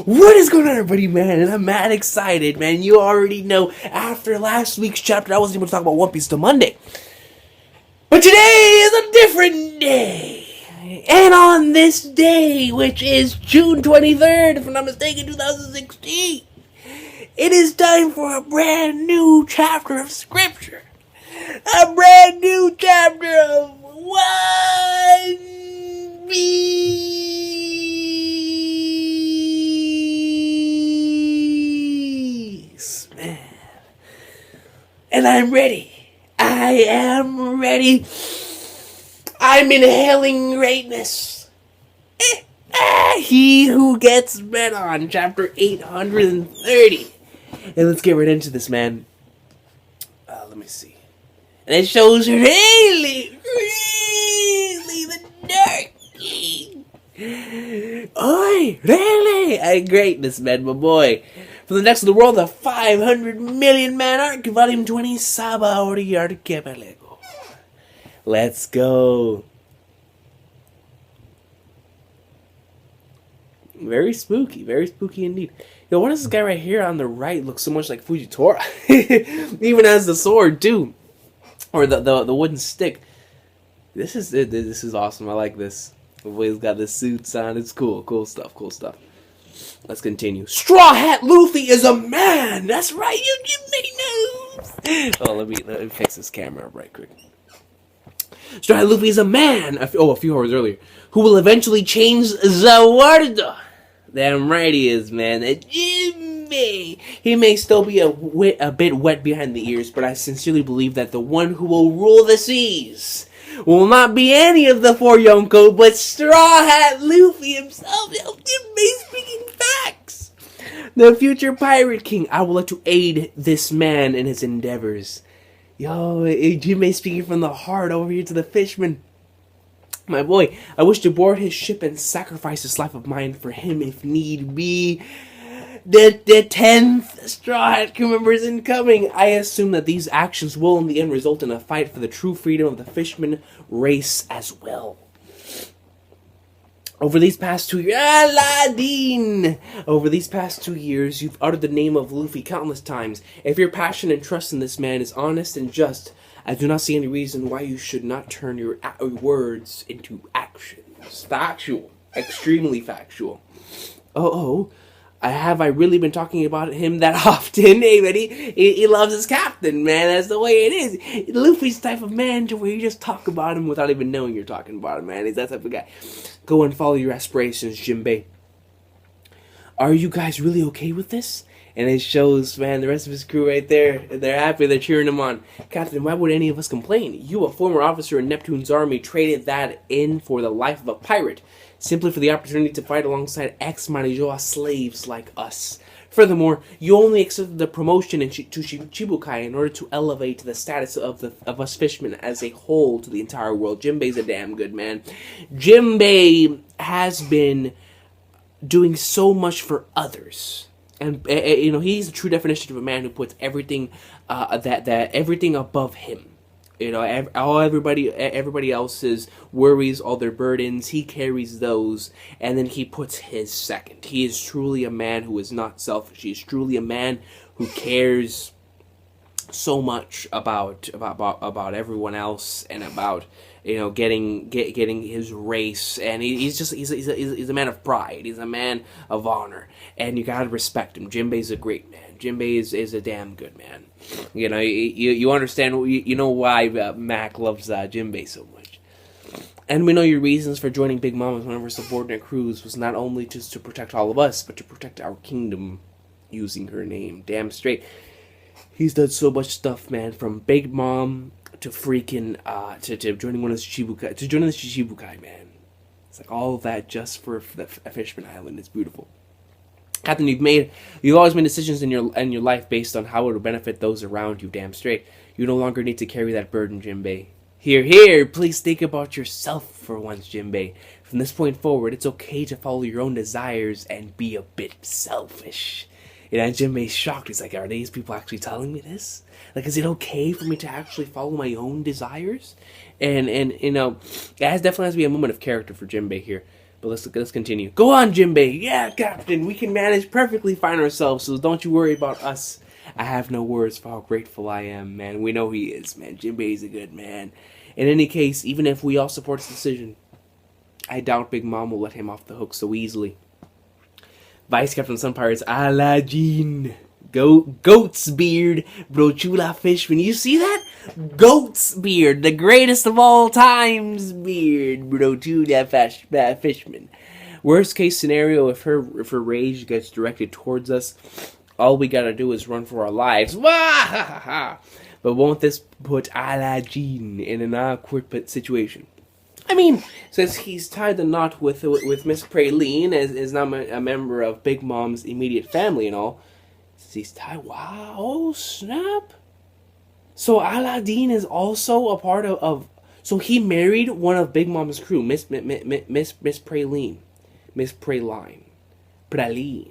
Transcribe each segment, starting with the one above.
What is going on, everybody, man? And I'm mad excited, man. You already know, after last week's chapter, I wasn't able to talk about One Piece till Monday. But today is a different day. And on this day, which is June 23rd, if I'm not mistaken, 2016, it is time for a brand new chapter of Scripture. A brand new chapter of One Piece, man. And I'm ready. I am ready. I'm inhaling greatness. He who gets bet on, chapter 830. And let's get right into this, man. Let me see. And it shows really the Dark King. Oi, really? Greatness, man, my boy. From the next of the world, the 500 million man arc, volume 20, Saba Ori Archipelago. Let's go. Very spooky indeed. Yo, why does this guy right here on the right look so much like Fujitora? Even as the sword, too. Or the wooden stick. This is awesome. I like this. The way he's got the suits on. It's cool. Cool stuff. Let's continue. Straw Hat Luffy is a man! That's right, you Jinbe knows! Oh, let me fix this camera right quick. Straw Hat Luffy is a man! A few hours earlier. Who will eventually change the world! Damn right he is, man. That Jinbe! He may still be a bit wet behind the ears, but I sincerely believe that the one who will rule the seas will not be any of the four Yonko, but Straw Hat Luffy himself. Jinbe speaking facts. The future Pirate King. I would like to aid this man in his endeavors. Yo, Jinbe speaking from the heart over here to the fisherman. My boy, I wish to board his ship and sacrifice this life of mine for him if need be. The 10th Straw Hat crew member is incoming. I assume that these actions will in the end result in a fight for the true freedom of the fisherman race as well. Over these past 2 years, Aladdin! Over these past 2 years, you've uttered the name of Luffy countless times. If your passion and trust in this man is honest and just, I do not see any reason why you should not turn your words into actions. Factual. Extremely factual. Have I really been talking about him that often? Hey, man, he loves his captain, man. That's the way it is. Luffy's the type of man to where you just talk about him without even knowing you're talking about him, man. He's that type of guy. Go and follow your aspirations, Jinbe. Are you guys really okay with this? And it shows, man, the rest of his crew right there. They're happy. They're cheering him on. Captain, why would any of us complain? You, a former officer in Neptune's army, traded that in for the life of a pirate, simply for the opportunity to fight alongside ex-Marijoa slaves like us. Furthermore, you only accepted the promotion to Chibukai in order to elevate the status of us fishermen as a whole to the entire world. Jinbe's a damn good man. Jinbe has been doing so much for others. And he's the true definition of a man who puts everything everything above him. Everybody else's worries, all their burdens, he carries those, and then he puts his second. He is truly a man who is not selfish. He is truly a man who cares so much about everyone else and about getting his race, and he's a man of pride. He's a man of honor, and you gotta respect him. Jinbe's a great man. Jinbe is a damn good man. You understand. You know why Mac loves Jinbe so much, and we know your reasons for joining Big Mama's one of her subordinate crews was not only just to protect all of us, but to protect our kingdom, using her name. Damn straight. He's done so much stuff, man, from Big Mom to freaking to joining one of the Shichibukai, to joining the Shichibukai, man. It's like all of that just for the Fishman Island. It's beautiful. Captain, you've always made decisions in your life based on how it will benefit those around you. Damn straight. You no longer need to carry that burden, Jinbe. Here, please think about yourself for once, Jinbe. From this point forward, it's okay to follow your own desires and be a bit selfish. And Jinbe's shocked. He's like, are these people actually telling me this? Like, is it okay for me to actually follow my own desires? And it definitely has to be a moment of character for Jinbe here. But let's continue. Go on, Jinbe. Yeah, Captain. We can manage perfectly fine ourselves, so don't you worry about us. I have no words for how grateful I am, man. We know he is, man. Jinbe's a good man. In any case, even if we all support his decision, I doubt Big Mom will let him off the hook so easily. Vice Captain Sun Pirates, Aladdin. Goat's beard, bro, chula fishman. You see that? Goat's beard, the greatest of all times beard, bro, chula fishman. Worst case scenario, if her rage gets directed towards us, all we gotta do is run for our lives. But won't this put Aladdin in an awkward situation? I mean, since he's tied the knot with Miss Praline, as now a member of Big Mom's immediate family and all. He's tied. Wow! Oh snap! So Aladdin is also a part of. So he married one of Big Mom's crew, Miss Praline, Praline.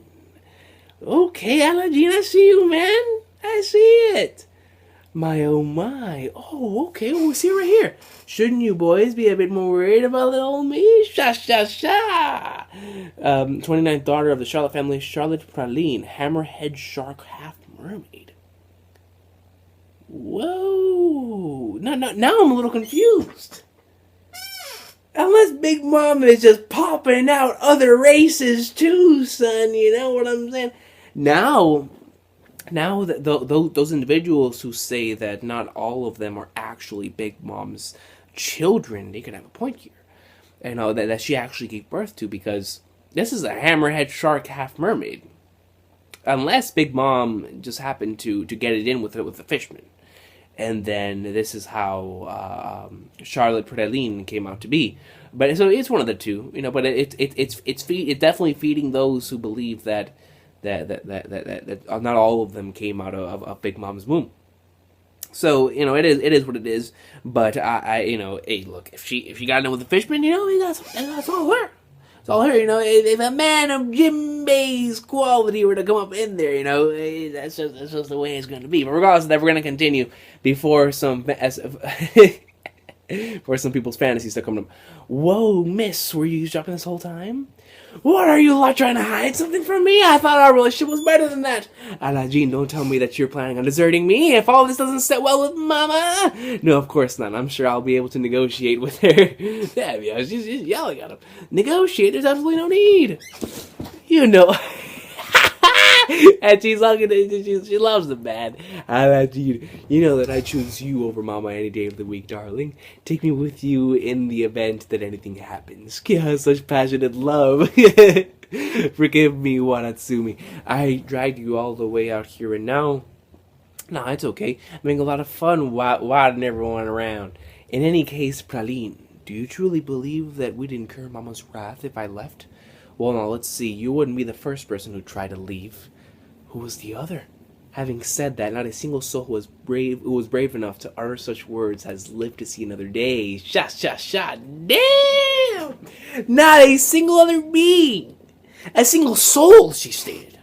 Okay, Aladdin, I see you, man. I see it. My oh my. Oh, okay. We'll see right here. Shouldn't you boys be a bit more worried about little me? Sha sha sha. 29th daughter of the Charlotte family, Charlotte Praline, hammerhead shark half mermaid. Whoa. Now I'm a little confused. Unless Big Mom is just popping out other races too, son. You know what I'm saying? Now that those individuals who say that not all of them are actually Big Mom's children, they could have a point here. You know, that she actually gave birth to, because this is a hammerhead shark half mermaid. Unless Big Mom just happened to get it in with the fishman. And then this is how Charlotte Praline came out to be. But so it's one of the two, you know. But it's definitely feeding those who believe that not all of them came out of Big Mom's womb. So, you know, it is what it is. But I you know, hey, look, if she got in with the fishman, you know, that's all her. It's all her, you know. If a man of Jinbe's quality were to come up in there, you know, that's just the way it's going to be. But regardless of that, we're going to continue before some people's fantasies start coming up. Whoa, miss, were you shopping this whole time? What, are you lot trying to hide something from me? I thought our relationship was better than that. Aladdin, don't tell me that you're planning on deserting me if all this doesn't sit well with Mama. No, of course not. I'm sure I'll be able to negotiate with her. Yeah, she's yelling at him. Negotiate? There's absolutely no need. You know. And she's looking at, she loves the man. Aladdin, you know that I choose you over Mama any day of the week, darling. Take me with you in the event that anything happens. Yeah, such passionate love. Forgive me, Wanatsumi. I dragged you all the way out here, and now... No, it's okay. I'm having a lot of fun wadding everyone around. In any case, Praline, do you truly believe that we'd incur Mama's wrath if I left? Well, now, let's see. You wouldn't be the first person who tried to leave. Who was the other? Having said that, not a single soul who was brave enough to utter such words has lived to see another day. Sha sha sha. Damn! Not a single other being, a single soul, she stated,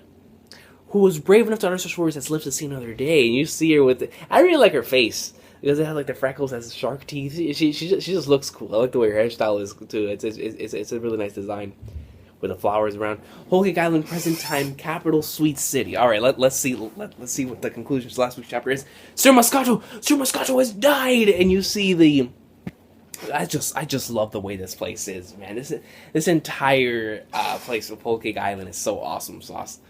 who was brave enough to utter such words has lived to see another day. And you see her with I really like her face, because it has like the freckles, has shark teeth. She just looks cool. I like the way her hairstyle is too. It's a really nice design. With the flowers around. Whole Cake Island, present time, capital, sweet city. All right, let's see what the conclusion to last week's chapter is. Sir Moscato has died, and you see the. I just love the way this place is, man. This entire place of Whole Cake Island is so awesome, Sauce.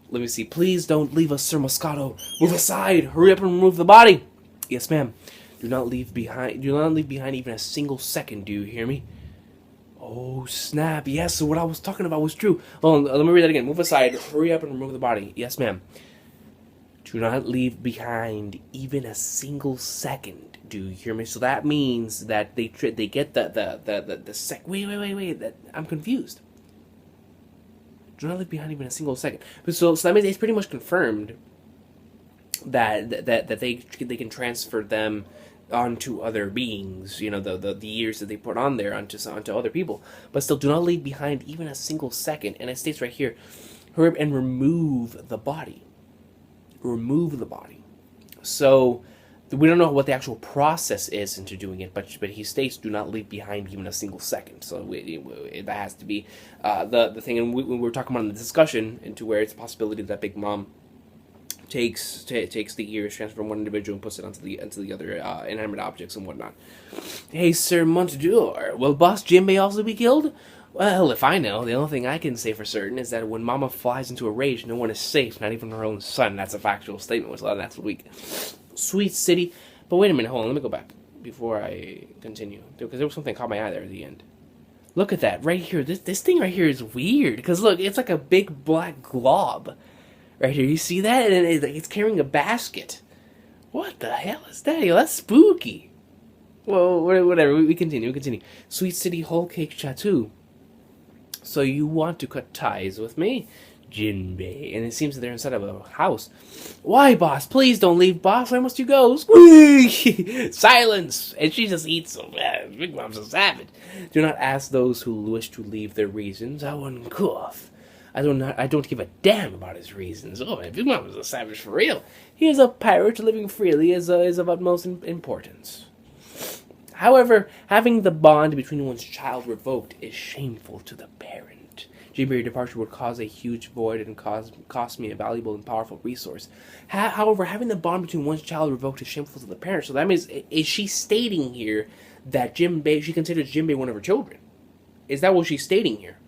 Let me see. Please don't leave us, Sir Moscato. Move aside. Hurry up and remove the body. Yes, ma'am. Do not leave behind even a single second. Do you hear me? Oh, snap. Yes, so what I was talking about was true. Hold on, let me read that again. Move aside. Hurry up and remove the body. Yes, ma'am. Do not leave behind even a single second. Do you hear me? So that means that they get the sec... Wait. I'm confused. Do not leave behind even a single second. So that means it's pretty much confirmed that they can transfer them onto other beings, you know, the years that they put on there onto other people, but still do not leave behind even a single second. And it states right here, hurry up and remove the body. So We don't know what the actual process is into doing it, but he states do not leave behind even a single second. So that has to be the thing. And we were talking about in the discussion into where it's a possibility that Big Mom takes the ears, transfer from one individual, and puts it onto the other inanimate objects and whatnot. Hey, Sir Montador, will Boss Jinbe also be killed? Well, if I know, the only thing I can say for certain is that when Mama flies into a rage, no one is safe, not even her own son. That's a factual statement, which that's weak. Sweet city. But wait a minute, hold on, let me go back before I continue. Because there was something that caught my eye there at the end. Look at that, right here. This thing right here is weird. Because look, it's like a big black glob. Right here, you see that? And it's carrying a basket. What the hell is that? Yo, that's spooky. Well, whatever, we continue. Sweet city whole cake chateau. So you want to cut ties with me? Jinbe. And it seems that they're inside of a house. Why, boss? Please don't leave, boss. Where must you go? Squeak! Silence! And she just eats them. Big Mom's a savage. Do not ask those who wish to leave their reasons. I wouldn't cough. I don't give a damn about his reasons. Oh, man, Big Mom is a savage for real. He is a pirate. Living freely is of utmost importance. However, having the bond between one's child revoked is shameful to the parent. Jinbe's departure would cause a huge void and cost me a valuable and powerful resource. However, having the bond between one's child revoked is shameful to the parent. So that means, is she stating here that she considers Jinbe one of her children? Is that what she's stating here?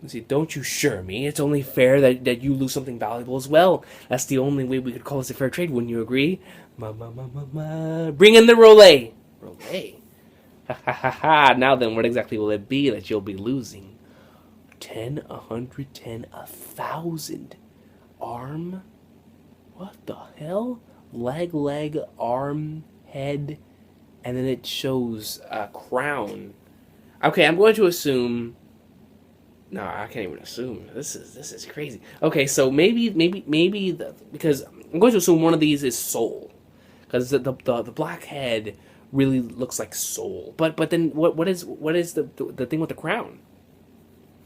Let's see, don't you sure me? It's only fair that you lose something valuable as well. That's the only way we could call this a fair trade, wouldn't you agree? Bring in the roulette. Roulette? Ha ha ha ha. Now then, what exactly will it be that you'll be losing? 10, 110, 1,000. Arm? What the hell? Leg, arm, head, and then it shows a crown. Okay, I'm going to assume... No, I can't even assume. This is crazy. Okay, so maybe because I'm going to assume one of these is soul, because the black head really looks like soul. But then what is the thing with the crown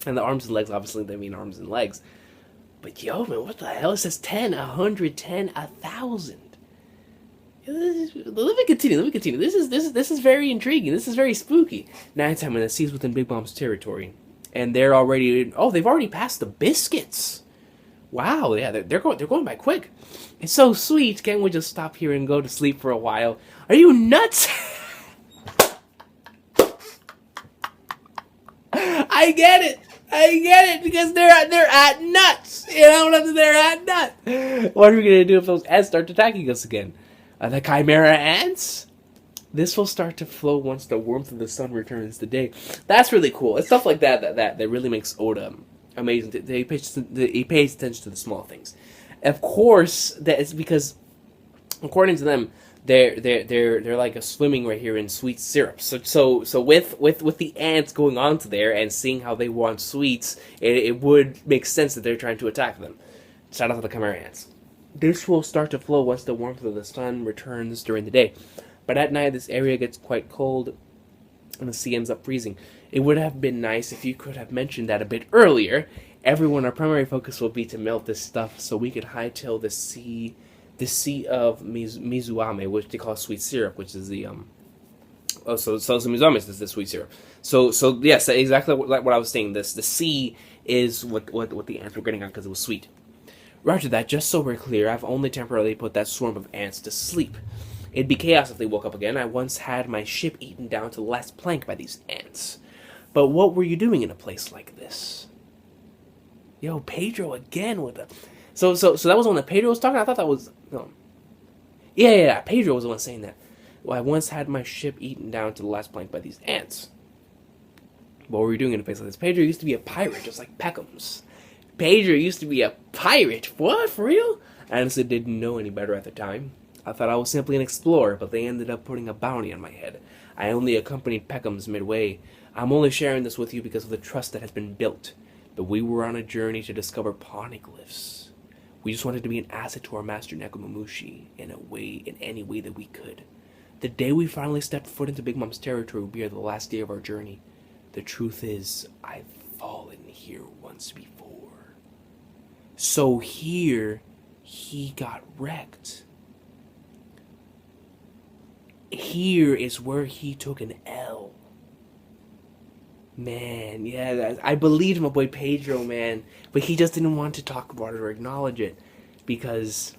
and the arms and legs? Obviously, they mean arms and legs. But yo, man, what the hell? It says 10, 110, 1,000. Let me continue. This is very intriguing. This is very spooky. Nighttime in the seas within Big Mom's territory. And they've already passed the biscuits. Wow, yeah, they're going by quick. It's so sweet. Can't we just stop here and go to sleep for a while? Are you nuts? I get it because they're at nuts. You know, they're at nuts. What are we gonna do if those ants start attacking us again? The chimera ants? This will start to flow once the warmth of the sun returns the day. That's really cool. It's stuff like that really makes Oda amazing. He pays attention to the small things. Of course, that is because, according to them, they're like a swimming right here in sweet syrup. So with the ants going on to there and seeing how they want sweets, it would make sense that they're trying to attack them. Shout out to the chimera ants. This will start to flow once the warmth of the sun returns during the day. But at night, this area gets quite cold, and the sea ends up freezing. It would have been nice if you could have mentioned that a bit earlier. Everyone, our primary focus will be to melt this stuff so we could hightail the sea of Mizuame, which they call sweet syrup, which is the so Mizuame is the sweet syrup. So yes, exactly what I was saying. The sea is what the ants were getting at because it was sweet. Roger that. Just so we're clear, I've only temporarily put that swarm of ants to sleep. It'd be chaos if they woke up again. I once had my ship eaten down to the last plank by these ants. But what were you doing in a place like this? Yo, Pedro again with the... So that was when the Pedro was talking? I thought that was... No. Yeah, Pedro was the one saying that. Well, I once had my ship eaten down to the last plank by these ants. What were you doing in a place like this? Pedro used to be a pirate, just like Peckham's. Pedro used to be a pirate? What, for real? I honestly didn't know any better at the time. I thought I was simply an explorer, but they ended up putting a bounty on my head. I only accompanied Peckham's midway. I'm only sharing this with you because of the trust that has been built. But we were on a journey to discover poneglyphs. We just wanted to be an asset to our master Nekomamushi in any way that we could. The day we finally stepped foot into Big Mom's territory will be the last day of our journey. The truth is, I've fallen here once before. So here, he got wrecked. here is where he took an L. Man, yeah, I believed my boy Pedro, man, but he just didn't want to talk about it or acknowledge it because,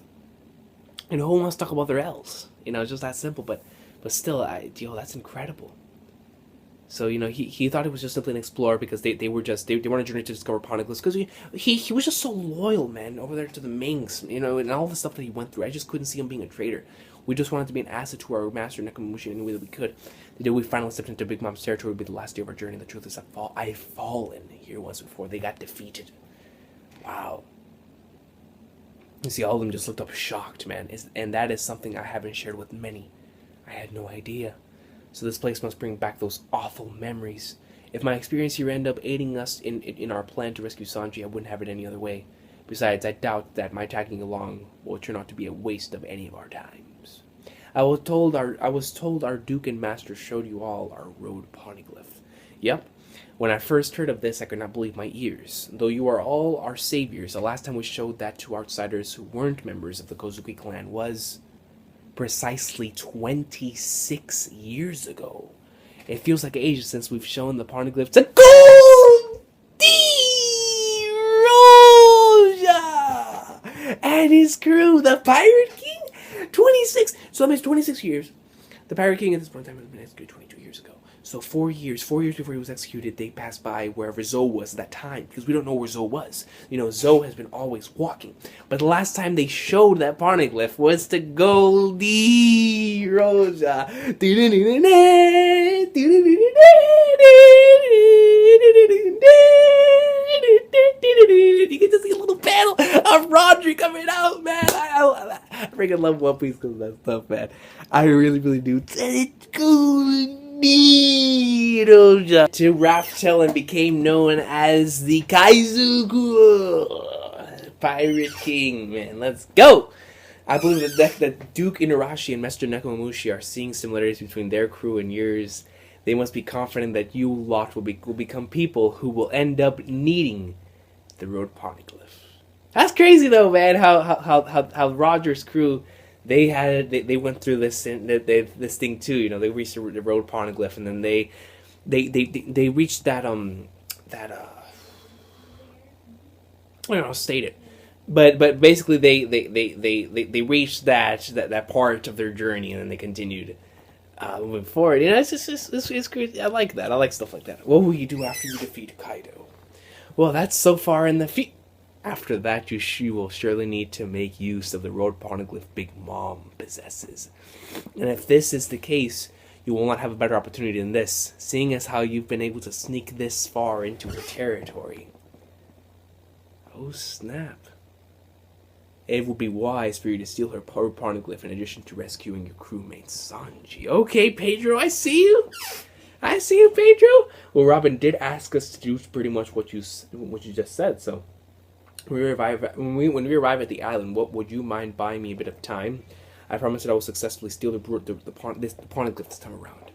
who wants to talk about their L's? It's just that simple. But still, that's incredible. So he thought it was just simply an explorer because they were on a journey to discover poneglyphs because he was just so loyal, man, over there to the Minks, and all the stuff that he went through. I just couldn't see him being a traitor. We just wanted to be an asset to our master Nekomamushi in any way that we could. The day we finally stepped into Big Mom's territory would be the last day of our journey. The truth is, I've fallen here once before. They got defeated. Wow. You see, all of them just looked up shocked, man. And that is something I haven't shared with many. I had no idea. So this place must bring back those awful memories. If my experience here ended up aiding us in our plan to rescue Sanji, I wouldn't have it any other way. Besides, I doubt that my tagging along will turn out to be a waste of any of our times. I was told our Duke and Master showed you all our road poneglyph. Yep. When I first heard of this, I could not believe my ears. Though you are all our saviors, the last time we showed that to outsiders who weren't members of the Kozuki clan was precisely 26 years ago. It feels like ages since we've shown the poneglyph to Gold Roja and his crew, the Pirate King. 26. So that means 26 years. The Pirate King at this point in time has been executed 22 years ago. So 4 years before he was executed, they passed by wherever Zoe was at that time, because we don't know where Zoe was. Zoe has been always walking. But the last time they showed that poneglyph was to Goldie Roja. You get to see a little panel of Rodri coming out, man. I freaking love One Piece because of that stuff, man. I really, really do. It's cool. To Raftel and became known as the Kaizuku Pirate King, man. Let's go! I believe that Duke Inarashi and Master Nekomamushi are seeing similarities between their crew and yours. They must be confident that you lot will become people who will end up needing the road poneglyph. That's crazy though, man. How Roger's crew they went through this thing too. They reached the road poneglyph, and then they reached that I don't know, state it, but basically they reached that part of their journey, and then they continued moving forward. It's great. I like that. I like stuff like that. What will you do after you defeat Kaido? Well, that's so far in the feet. After that, you will surely need to make use of the road poneglyph Big Mom possesses. And if this is the case, you will not have a better opportunity than this, seeing as how you've been able to sneak this far into her territory. Oh, snap. It would be wise for you to steal her poneglyph in addition to rescuing your crewmate Sanji. Okay, Pedro, I see you. I see you, Pedro. Well, Robin did ask us to do pretty much what you just said, so when we arrive at the island, what would you mind buying me a bit of time? I promise that I will successfully steal the poneglyph this time around.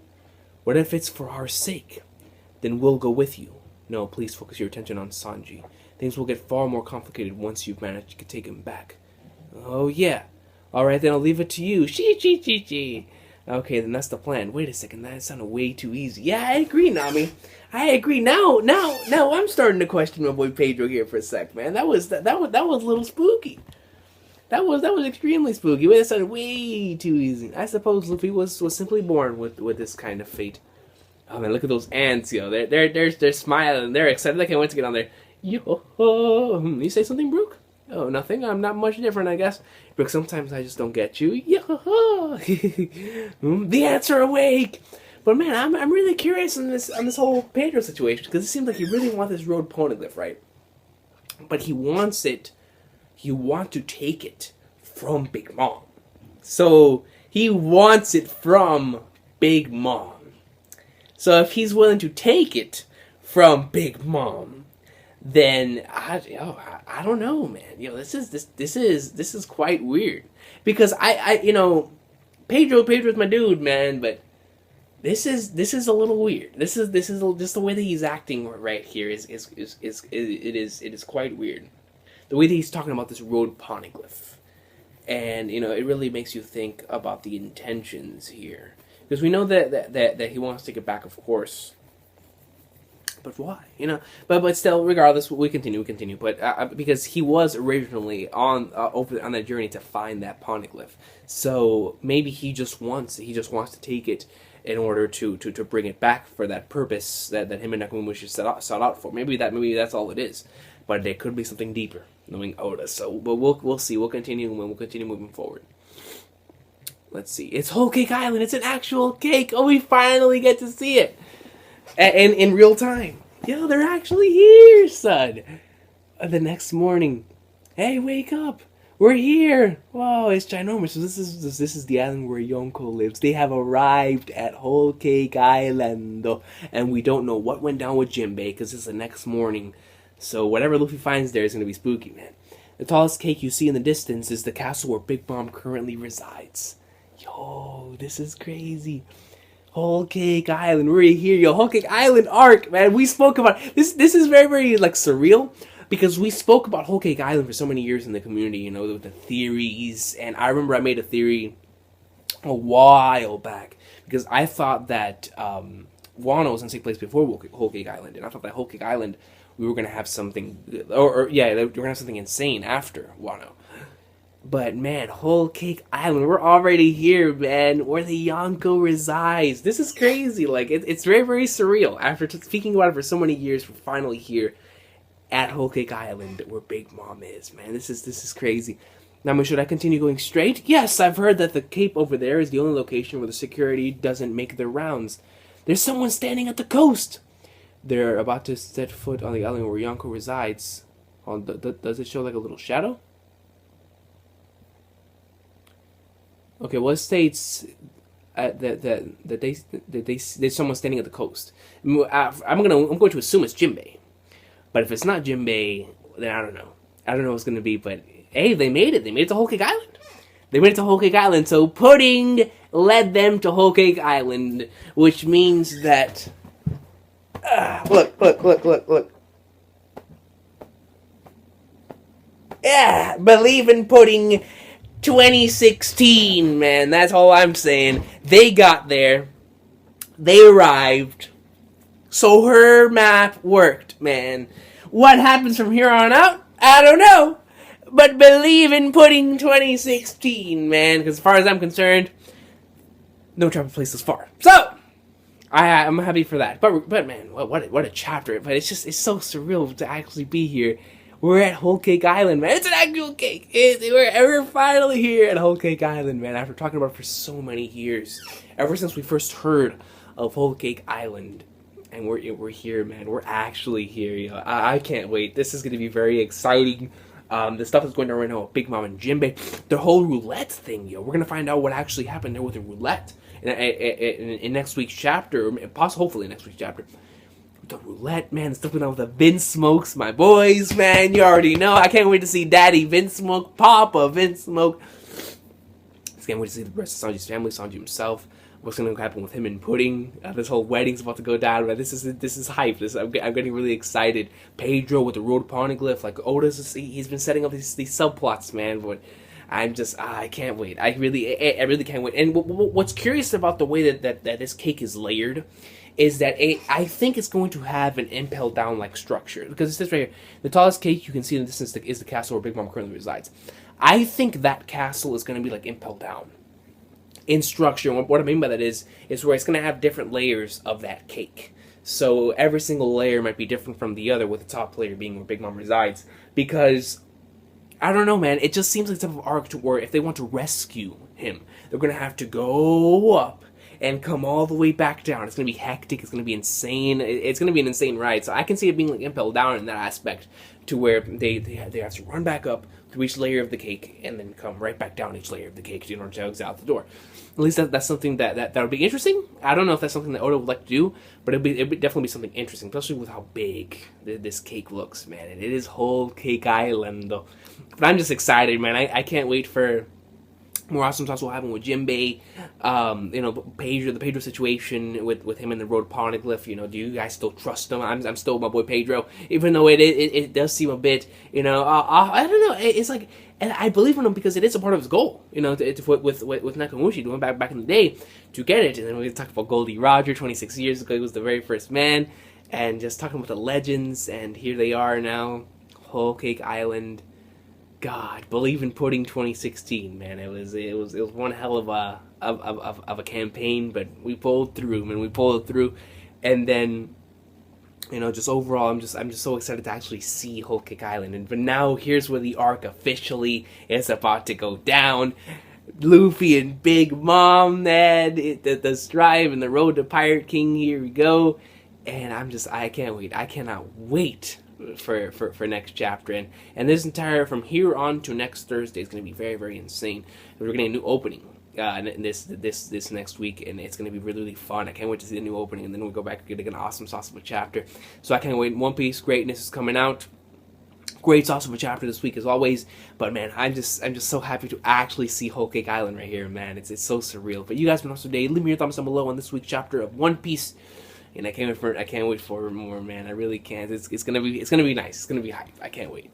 What if it's for our sake? Then we'll go with you. No, please focus your attention on Sanji. Things will get far more complicated once you've managed to take him back. Oh yeah. Alright, then I'll leave it to you. Chi. Okay, then that's the plan. Wait a second, that sounded way too easy. Yeah, I agree, Nami. I agree. Now I'm starting to question my boy Pedro here for a sec, man. That was a little spooky. That was extremely spooky. That sounded way too easy. I suppose Luffy was simply born with this kind of fate. Oh man, look at those ants, They're smiling. They're excited. I can't wait to get on there. Yo, you say something, Brooke? Oh, nothing. I'm not much different, I guess. Brooke, sometimes I just don't get you. Yo, the ants are awake. But man, I'm really curious on this whole Pedro situation, because it seems like he really wants this road poneglyph, right? But he wants to take it from Big Mom. So he wants it from Big Mom. So if he's willing to take it from Big Mom, then I don't know, man. This is quite weird, because Pedro's my dude, man, but this is a little weird. This is just the way that he's acting right here is quite weird. The way that he's talking about this road poneglyph, and it really makes you think about the intentions here. Because we know that he wants to get back, of course. But why? But still, regardless, we continue. But because he was originally on that journey to find that poneglyph, so maybe he just wants to take it in order to bring it back for that purpose that him and Nekomamushi sought out for. Maybe that's all it is. But it could be something deeper, knowing Oda. So, but we'll see. We'll continue moving forward. Let's see. It's Whole Cake Island. It's an actual cake. Oh, we finally get to see it. And in real time. Yo, they're actually here, son. The next morning. Hey, wake up. We're here. Whoa, it's ginormous. So this is the island where Yonko lives. They have arrived at Whole Cake Island. And we don't know what went down with Jinbe because it's the next morning. So whatever Luffy finds there is going to be spooky, man. The tallest cake you see in the distance is the castle where Big Mom currently resides. Yo, this is crazy. Whole Cake Island, we're here, yo. Whole Cake Island arc, man. We spoke about this. This is very, very like surreal because we spoke about Whole Cake Island for so many years in the community. With the theories, and I remember I made a theory a while back because I thought that Wano was going to take place before Whole Cake Island, and I thought that Whole Cake Island we were going to have something, we were going to have something insane after Wano. But, man, Whole Cake Island, we're already here, man, where the Yonko resides. This is crazy. Like, it's very, very surreal. After speaking about it for so many years, we're finally here at Whole Cake Island, where Big Mom is, man. This is crazy. Now, should I continue going straight? Yes, I've heard that the cape over there is the only location where the security doesn't make their rounds. There's someone standing at the coast. They're about to set foot on the island where Yonko resides. Does it show like a little shadow? Okay, well, it states that there's someone standing at the coast. I'm going to assume it's Jinbe, but if it's not Jinbe, then I don't know. I don't know what it's going to be. But hey, they made it. They made it to Whole Cake Island. They made it to Whole Cake Island. So pudding led them to Whole Cake Island, which means that look. Yeah, believe in pudding. 2016, man. That's all I'm saying. They got there. They arrived. So her map worked, man. What happens from here on out? I don't know. But believe in pudding 2016, man. Because as far as I'm concerned, no travel place is far. So, I'm happy for that. But man, what a chapter. But it's so surreal to actually be here. We're at Whole Cake Island, man. It's an actual cake. We're finally here at Whole Cake Island, man. After talking about it for so many years. Ever since we first heard of Whole Cake Island. And we're here, man. We're actually here, yo. I can't wait. This is going to be very exciting. The stuff that's going on right now with Big Mom and Jinbe. The whole roulette thing, yo. We're going to find out what actually happened there with the roulette. In next week's chapter. Hopefully next week's chapter. The roulette, man, the stuff going on with the Vince Smokes, my boys, man, you already know. I can't wait to see Daddy Vince Smoke, Papa Vince Smoke. I can't wait to see the rest of Sanji's family, Sanji himself. What's going to happen with him and Pudding? This whole wedding's about to go down, man. This is hype. I'm getting really excited. Pedro with the road poneglyph, like he's been setting up these subplots, man. But I can't wait. I really can't wait. And what's curious about the way that this cake is layered is that I think it's going to have an impel down like structure, because it says right here, the tallest cake you can see in the distance is the castle where Big Mom currently resides. I think that castle is going to be like impel down in structure. And what I mean by that is where it's going to have different layers of that cake. So every single layer might be different from the other, with the top layer being where Big Mom resides. Because I don't know, man. It just seems like some arc to where if they want to rescue him, they're going to have to go up and come all the way back down. It's going to be hectic. It's going to be insane. It's going to be an insane ride. So I can see it being like impelled down in that aspect, to where they have to run back up to each layer of the cake and then come right back down each layer of the cake in order to exit out the door. At least that's something that would be interesting. I don't know if that's something that Oda would like to do, but it would definitely be something interesting, especially with how big this cake looks, man. And it is Whole Cake Island, though. But I'm just excited, man. I can't wait for More awesome stuff will happen with Jinbe. Pedro, the Pedro situation with him and the road poneglyph. Do you guys still trust him? I'm still my boy Pedro, even though it does seem a bit, I don't know. It's like, and I believe in him because it is a part of his goal, with Nakamushi doing back in the day to get it. And then we talk about Goldie Roger, 26 years ago, he was the very first man, and just talking about the legends, and here they are now, Whole Cake Island. God, believe in pudding 2016, man. It was one hell of a campaign, but we pulled through, man. We pulled it through, and then, just overall, I'm just so excited to actually see Whole Cake Island. But now here's where the arc officially is about to go down. Luffy and Big Mom, man, the strive and the road to Pirate King. Here we go, and I can't wait. I cannot wait for next chapter, and this entire from here on to next Thursday is going to be very, very insane. We're getting a new opening this next week, and it's going to be really, really fun. I can't wait to see the new opening, and then we'll go back and get an awesome sauce of a chapter. So I can't wait. One Piece greatness is coming out. Great sauce of a chapter this week as always. But man, I'm just so happy to actually see Whole Cake Island right here, man. It's so surreal. But you guys have been awesome today. Leave me your thumbs down below on this week's chapter of One Piece. And I can't wait for more, man. I really can't. It's gonna be nice. It's gonna be hype. I can't wait.